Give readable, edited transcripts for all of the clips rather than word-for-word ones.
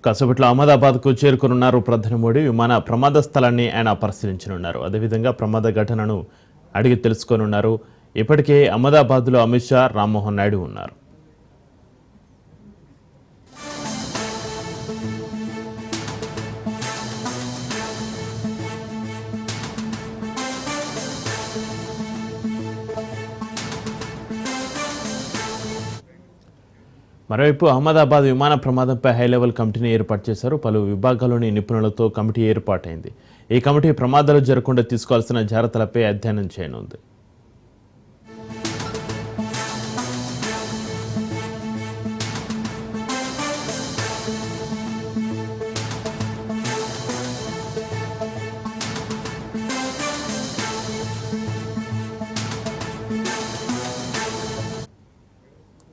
కాసేపట్లో అహ్మదాబాద్కు చేరుకున్నారు ప్రధాని మోడీ. విమాన ప్రమాద స్థలాన్ని ఆయన పరిశీలించనున్నారు. అదేవిధంగా ప్రమాద ఘటనను అడిగి తెలుసుకోనున్నారు. ఇప్పటికే అహ్మదాబాద్లో అమిత్ షా, రామ్మోహన్ నాయుడు ఉన్నారు. మరోవైపు అహ్మదాబాద్ విమాన ప్రమాదంపై హైలెవెల్ కమిటీని ఏర్పాటు చేశారు. పలు విభాగాల్లోని నిపుణులతో కమిటీ ఏర్పాటైంది. ఈ కమిటీ ప్రమాదాలు జరగకుండా తీసుకోవాల్సిన జాగ్రత్తలపై అధ్యయనం చేయనుంది.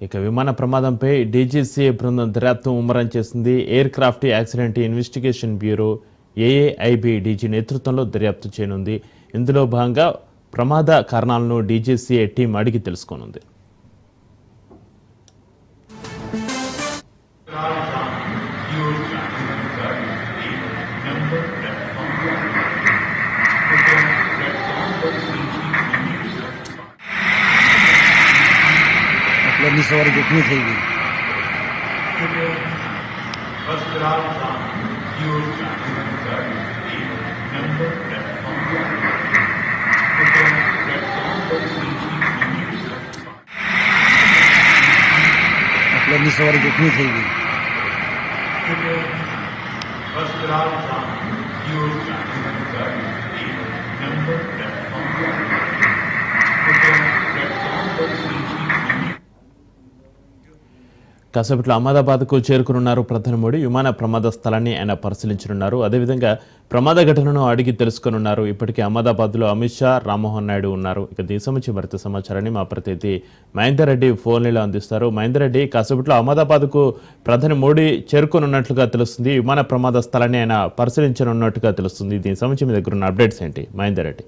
ఇక విమాన ప్రమాదంపై డీజీసీఏ బృందం దర్యాప్తు ముమ్మరం చేసింది. Air craft accident investigation bureau AAIB DG నేతృత్వంలో దర్యాప్తు చేయనుంది. ఇందులో భాగంగా ప్రమాద కారణాలను డీజీసీఏ టీం అడిగి తెలుసుకోనుంది. सवारी कितनी थी सवारी कितनी थी కాసేపట్లో అహ్మదాబాద్కు చేరుకున్నారు ప్రధాని మోడీ. విమాన ప్రమాద స్థలాన్ని ఆయన పరిశీలించనున్నారు. అదేవిధంగా ప్రమాద ఘటనను అడిగి తెలుసుకోనున్నారు. ఇప్పటికే అహ్మదాబాద్లో అమిత్ షా, రామ్మోహన్ నాయుడు ఉన్నారు. ఇక దీనికి సంబంధించి మరింత సమాచారాన్ని మా ప్రతినిధి మహేందర్ రెడ్డి ఫోన్లో అందిస్తారు. మహేందర్ రెడ్డి, కాసేపట్లో అహ్మదాబాద్కు ప్రధాని మోడీ చేరుకున్నట్లుగా తెలుస్తుంది. విమాన ప్రమాద స్థలాన్ని ఆయన పరిశీలించనున్నట్టుగా తెలుస్తుంది. దీనికి సంబంధించి మీ దగ్గర ఉన్న అప్డేట్స్ ఏంటి మహేందర్ రెడ్డి?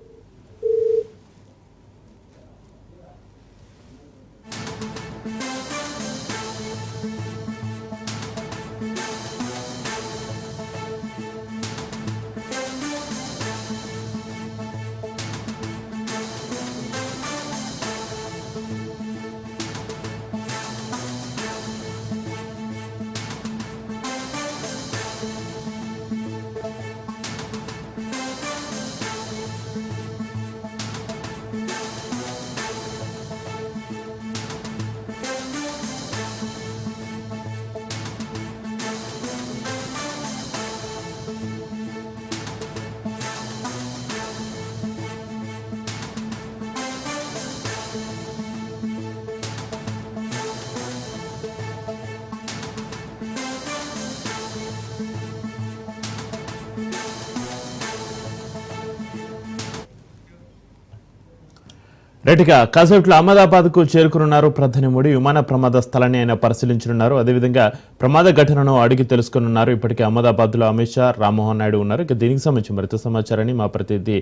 రైట్గా కాసేపట్లో అహ్మదాబాద్కు చేరుకున్నారు ప్రధాని మోడీ. విమాన ప్రమాద స్థలాన్ని ఆయన పరిశీలించనున్నారు. అదేవిధంగా ప్రమాద ఘటనను అడిగి తెలుసుకున్నారు. ఇప్పటికే అహ్మదాబాద్లో అమిత్ షా, రామ్మోహన్ నాయుడు ఉన్నారు. ఇక దీనికి సంబంధించి మరింత సమాచారాన్ని మా ప్రతినిధి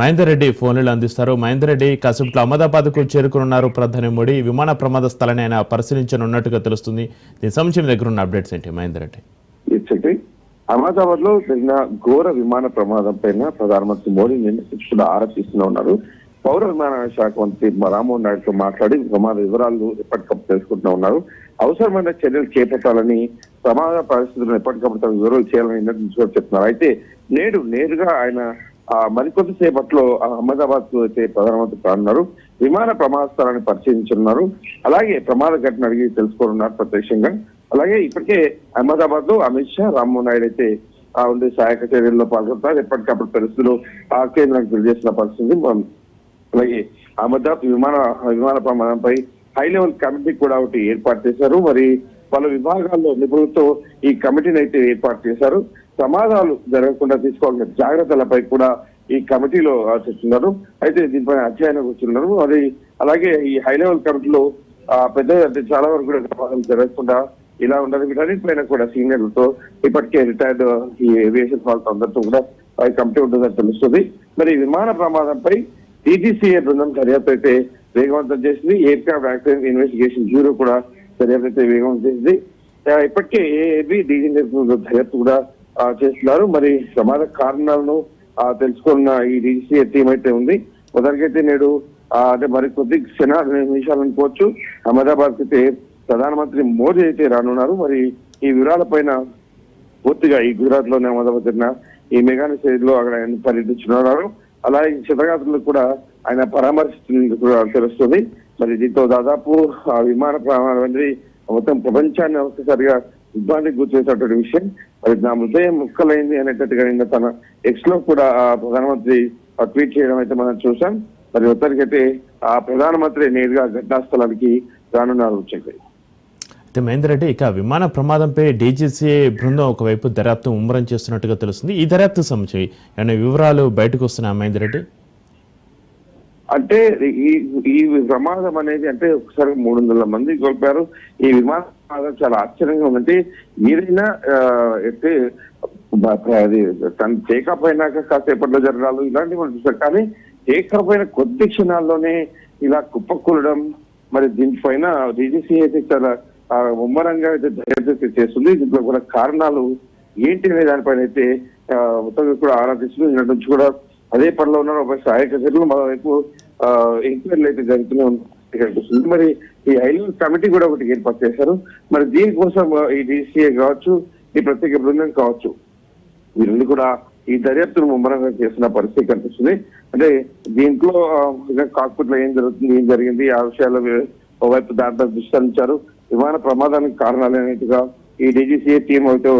మహేందర్ రెడ్డి ఫోన్లో అందిస్తారు. మహేందర్ రెడ్డి, కాసేపట్లో అహ్మదాబాద్కు చేరుకున్నారు ప్రధాని మోడీ. విమాన ప్రమాద స్థలాన్ని ఆయన పరిశీలించనున్నట్టుగా తెలుస్తుంది. దీనికి సంబంధించి మీ దగ్గర ఉన్న అప్డేట్స్ ఏంటి మహేందర్ రెడ్డి? అహ్మదాబాద్ లో జరిగిన ఘోర విమాన ప్రమాదం పైన ప్రధానమంత్రి మోడీ నిన్న ఆరా తీస్తూ ఉన్నారు. పౌర విమానయాన శాఖ మంత్రి రామ్మోహన్ నాయుడుతో మాట్లాడి ప్రమాద వివరాలు ఎప్పటికప్పుడు తెలుసుకుంటూ ఉన్నారు. అవసరమైన చర్యలు చేపట్టాలని, ప్రమాద పరిస్థితులను ఎప్పటికప్పుడు తమ వివరాలు చేయాలని నిర్ణయించుకొని చెప్తున్నారు. అయితే నేరుగా ఆయన మరికొద్ది సేపట్లో అహ్మదాబాద్ కు అయితే ప్రధానమంత్రి కానున్నారు. విమాన ప్రమాద స్థలాన్ని పరిశీలించనున్నారు. అలాగే ప్రమాద ఘటన అడిగి తెలుసుకోనున్నారు ప్రత్యక్షంగా. అలాగే ఇప్పటికే అహ్మదాబాద్ లో అమిత్ షా, రామ్మోహన్ నాయుడు అయితే ఉండే సహాయక చర్యల్లో పాల్గొంటారు. ఎప్పటికప్పుడు పరిస్థితులు ఆ కేంద్రానికి తెలియజేసిన పరిస్థితి. అలాగే అహ్మదాబాద్ విమాన ప్రమాదంపై హై లెవెల్ కమిటీ కూడా ఒకటి ఏర్పాటు చేశారు. మరి పలు విభాగాల్లో నిపుణులతో ఈ కమిటీని అయితే ఏర్పాటు చేశారు. ప్రమాదాలు జరగకుండా తీసుకోవాల్సిన జాగ్రత్తలపై కూడా ఈ కమిటీలో చర్చిస్తున్నారు. అయితే దీనిపై అధ్యయనం కూర్చున్నారు. అది అలాగే ఈ హై లెవెల్ కమిటీలో పెద్ద చాలా వరకు కూడా ప్రమాదాలు జరగకుండా ఇలా ఉండదు. వీటన్నిటిపైన కూడా సీనియర్లతో ఇప్పటికే రిటైర్డ్ ఈ ఏవియేషన్ వాళ్ళతో అందరితో కూడా కమిటీ ఉంటుందని తెలుస్తుంది. మరి విమాన ప్రమాదంపై డీజీసీఏ బృందం దర్యాప్తు అయితే వేగవంతం చేసింది. Air craft accident investigation bureau కూడా దర్యాప్తు అయితే వేగవంతం చేసింది. ఇప్పటికే ఏఏబి డీజీ నేతృత్వంలో దర్యాప్తు కూడా చేస్తున్నారు. మరి ప్రమాద కారణాలను తెలుసుకున్న ఈ డీజీసీ టీం అయితే ఉంది. మొదటికైతే నేడు అంటే మరి కొద్ది నిమిషాలు అనుకోవచ్చు అహ్మదాబాద్ అయితే ప్రధానమంత్రి మోదీ అయితే రానున్నారు. మరి ఈ వివరాల పైన పూర్తిగా ఈ గుజరాత్ లోనే అహ్మదాబాద్ జరిగిన ఈ మెగా స్టేజ్ లో అక్కడ ఆయన పర్యటించున్నారు. అలాగే క్షతగాత్రులు కూడా ఆయన పరామర్శిస్తున్నట్టు తెలుస్తుంది. మరి దీంతో దాదాపు ఆ విమాన ప్రమాదం అనేది మొత్తం ప్రపంచాన్ని ఒక్కసారిగా ఇబ్బందికి గురి చేసినటువంటి విషయం. మరి నా హృదయం ముక్కలైంది అనేటట్టుగా నిన్న తన ఎక్స్ లో కూడా ప్రధానమంత్రి ట్వీట్ చేయడం అయితే మనం చూసాం. మరి మొత్తానికైతే ఆ ప్రధానమంత్రి నేరుగా ఘటనా స్థలానికి రానున్నారు. వచ్చేది అయితే మహేందర్ రెడ్డి, ఇక విమాన ప్రమాదంపై డీజీసీ బృందం ఒకవైపు దర్యాప్తు ముమ్మరం చేస్తున్నట్టుగా తెలుస్తుంది. ఈ దర్యాప్తు సంబంధించి ఏమైనా వివరాలు బయటకు వస్తున్నాయి మహేందర్ రెడ్డి? అంటే ఈ ప్రమాదం అనేది అంటే ఒకసారి 300 మంది కోల్పోయారు. ఈ విమాన ప్రమాదం చాలా ఆశ్చర్యంగా ఉందంటే ఏదైనా అయితే అది తను టేకాఫ్ అయినాక కాసేపట్లో జరగాలి ఇలాంటివి మనం చూసాం. కానీ టేకాఫ్ అయిన కొద్ది క్షణాల్లోనే ఇలా కుప్పకూలడం, మరి దీనిపైన డీజీసీ అయితే చాలా ముమ్మరంగా అయితే దర్యాప్తు చేస్తుంది. దీంట్లో కూడా కారణాలు ఏంటి అనే దానిపైన అయితే మొత్తం కూడా ఆరాధిస్తుంది. నిన్నటి నుంచి కూడా అదే పనిలో ఉన్నారు. ఒక సహాయక చర్యలు మరోవైపు ఎంక్వైరీలు అయితే జరుగుతూనే కనిపిస్తుంది. మరి ఈ హైలెవెల్ కమిటీ కూడా ఒకటి ఏర్పాటు చేశారు. మరి దీనికోసం ఈ డీసీఏ కావచ్చు, ఈ ప్రత్యేక బృందం కావచ్చు, వీళ్ళు కూడా ఈ దర్యాప్తును ముమ్మరంగా చేస్తున్న పరిస్థితి కనిపిస్తుంది. అంటే దీంట్లో కాక్పిట్ లో ఏం జరుగుతుంది, ఏం జరిగింది ఆ విషయాల్లో ఓవైపు దాంట్లో దృష్టించారు. విమాన ప్రమాదానికి కారణాలు అనేట్టుగా ఈ డీజీసీఏ టీం అయితే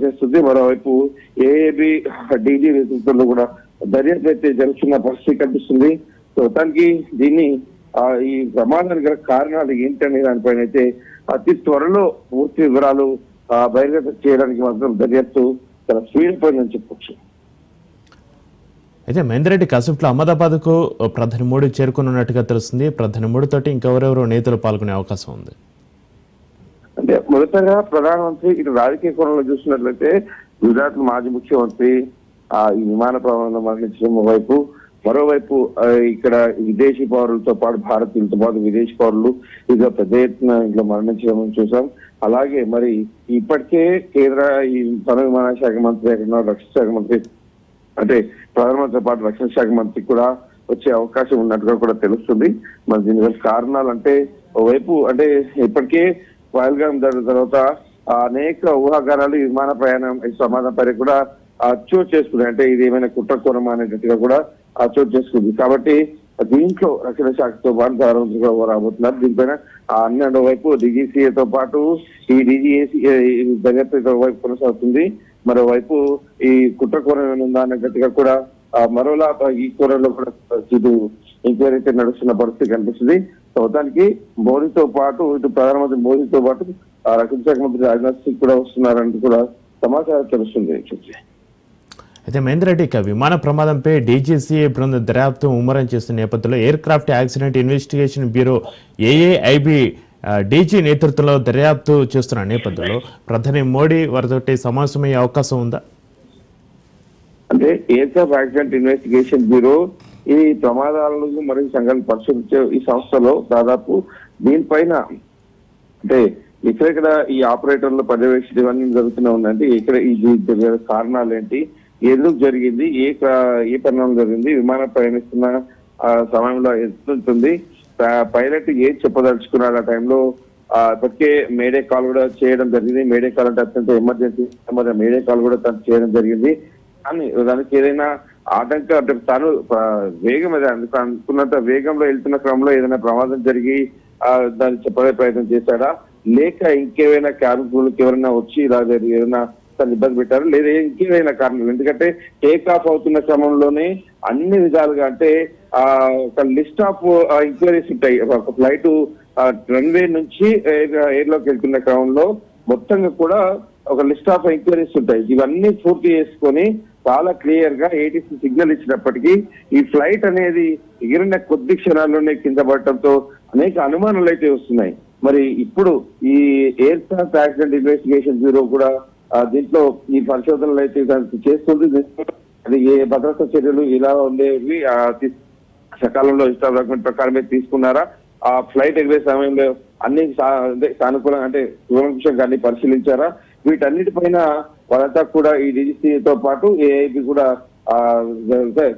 చేస్తుంది. మరోవైపు ఏఏబి డీజీ నేతృత్వంలో కూడా దర్యాప్తు అయితే జరుగుతున్న పరిస్థితి కనిపిస్తుంది. మొత్తానికి దీన్ని ఈ ప్రమాదానికి గల కారణాలు ఏంటనే దానిపైన అయితే అతి త్వరలో పూర్తి వివరాలు బహిర్గతం చేయడానికి మాత్రం దర్యాప్తు చాలా స్పీడ్ పోయిందని చెప్పొచ్చు. అయితే మహేందర్ రెడ్డి కాసేపట్లో అహ్మదాబాద్ కు ప్రధాని మోడీ చేరుకున్నట్టుగా తెలుస్తుంది. ప్రధాని మోడీ తోటి ఇంకెవరెవరో నేతలు పాల్గొనే అవకాశం ఉంది. అంటే మొదటగా ప్రధానమంత్రి ఇటు రాజకీయ కోణంలో చూసినట్లయితే గుజరాత్ మాజీ ముఖ్యమంత్రి ఈ విమాన ప్రమాదంలో మరణించడం వైపు, మరోవైపు ఇక్కడ విదేశీ పౌరులతో పాటు భారతీయులతో పాటు విదేశీ పౌరులు ఇక పెద్ద ఎత్తున ఇంట్లో మరణించడం చూసాం. అలాగే మరి ఇప్పటికే కేంద్ర ఈ పౌర విమాన శాఖ మంత్రి రక్షణ శాఖ మంత్రి అంటే ప్రధానమంత్రితో పాటు రక్షణ శాఖ మంత్రి కూడా వచ్చే అవకాశం ఉన్నట్టుగా కూడా తెలుస్తుంది. మరి దీని కారణాలు అంటే ఓవైపు అంటే ఇప్పటికే పహల్గామ్ జరిగిన తర్వాత అనేక ఊహాగానాలు విమాన ప్రయాణం ప్రమాదం పై కూడా చోటు చేసుకున్నాయి. అంటే ఇది ఏమైనా కుట్రకోణం అనేటట్టుగా కూడా చోటు చేసుకుంది. కాబట్టి దీంట్లో రక్షణ శాఖతో పాటు ప్రధానమంత్రి కూడా రాబోతున్నారు. దీనిపైన అన్ని వైపు డీజీసీఏతో పాటు ఈ డీజీఏసీ దర్యాప్తు వైపు కొనసాగుతుంది. మరోవైపు ఈ కుట్రకోణం ఉందా అనేటట్టుగా కూడా మరోలా ఈ కోణంలో కూడా ఇటు ఎంక్వైరీ అయితే నడుస్తున్న పరిస్థితి కనిపిస్తుంది. మొత్తానికి మోడీతో పాటు ఇటు ప్రధానమంత్రి మోదీతో పాటు రక్షణ శాఖ మంత్రి రాజ్నాథ్ సింగ్ కూడా వస్తున్నారంటూ కూడా సమాచారం తెలుస్తుంది. అయితే మహేందర్ రెడ్డి, ఇక విమాన ప్రమాదంపై డీజీసీఏ బృందం దర్యాప్తు ముమ్మరం చేస్తున్న నేపథ్యంలో air craft accident investigation bureau AAIB DG నేతృత్వంలో దర్యాప్తు చేస్తున్న నేపథ్యంలో ప్రధాని మోడీ వారితోటి సమావేశమయ్యే అవకాశం ఉందా? అంటే air craft accident investigation bureau ఈ ప్రమాదాలను మరియు సంఘటనలు పరిశోధించే ఈ సంస్థలో దాదాపు దీనిపైన అంటే ఇక్కడ ఈ ఆపరేటర్ల పర్యవేక్షణ ఇవన్నీ జరుగుతూనే ఉందంటే ఇక్కడ ఈ కారణాలు ఏంటి, ఎందుకు జరిగింది, ఏ పరిణామం జరిగింది, విమానం ప్రయాణిస్తున్న సమయంలో ఎత్తుంటుంది, పైలట్ ఏది చెప్పదలుచుకున్నాడు ఆ టైంలో. ఇప్పటికే మేడే కాల్ కూడా చేయడం జరిగింది. మేడే కాల్ అంటే అత్యంత ఎమర్జెన్సీ మేడే కాల్ కూడా తను చేయడం జరిగింది. కానీ దానికి ఏదైనా ఆటంకం అంటే తను వేగం అనుకున్నంత వేగంలో వెళ్తున్న క్రమంలో ఏదైనా ప్రమాదం జరిగి దాన్ని చెప్పడే ప్రయత్నం చేశాడా, లేక ఇంకేమైనా కార్మికులకు ఎవరైనా వచ్చి ఇలా ఏదైనా తను ఇబ్బంది పెట్టారు, లేదా ఇంకేమైనా కారణాలు. ఎందుకంటే టేక్ ఆఫ్ అవుతున్న క్రమంలోనే అన్ని విధాలుగా అంటే ఒక లిస్ట్ ఆఫ్ ఎంక్వైరీస్ ఉంటాయి. ఒక ఫ్లైట్ రన్వే నుంచి ఎయిర్ లోకి వెళ్తున్న క్రమంలో మొత్తంగా కూడా ఒక లిస్ట్ ఆఫ్ ఎంక్వైరీస్ ఉంటాయి. ఇవన్నీ పూర్తి చేసుకొని చాలా క్లియర్ గా ఏటీసీ సిగ్నల్ ఇచ్చినప్పటికీ ఈ ఫ్లైట్ అనేది ఎగిరిన కొద్ది క్షణాల్లోనే కింద పడటంతో అనేక అనుమానాలు అయితే వస్తున్నాయి. మరి ఇప్పుడు ఈ air craft accident investigation bureau కూడా దీంట్లో ఈ పరిశోధనలు అయితే చేస్తుంది. అది ఏ భద్రతా చర్యలు ఇలా ఉండేవి సకాలంలో ఇష్టాల ప్రకారమే తీసుకున్నారా, ఆ ఫ్లైట్ ఎగిరే సమయంలో అన్ని సానుకూలంగా అంటే కూలంకుషంగా అన్ని పరిశీలించారా? వీటన్నిటిపైన వాళ్ళంతా కూడా ఈ డీజీసీతో పాటు ఏఐబి కూడా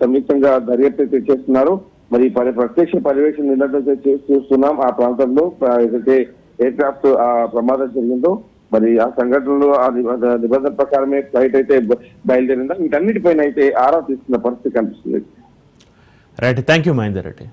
సంయుక్తంగా దర్యాప్తు చేస్తున్నారు. మరి ప్రత్యక్ష పర్యవేక్షణ నిన్నటి చూస్తున్నాం ఆ ప్రాంతంలో ఏదైతే ఎయిర్ క్రాఫ్ట్ ఆ ప్రమాదం జరిగిందో, మరి ఆ సంఘటనలో ఆ నిబంధన ప్రకారమే ఫ్లైట్ అయితే బయలుదేరిందా, వీటన్నిటిపైన అయితే ఆరా తీస్తున్న పరిస్థితి కనిపిస్తుంది. Right, thank you Mahender Reddy.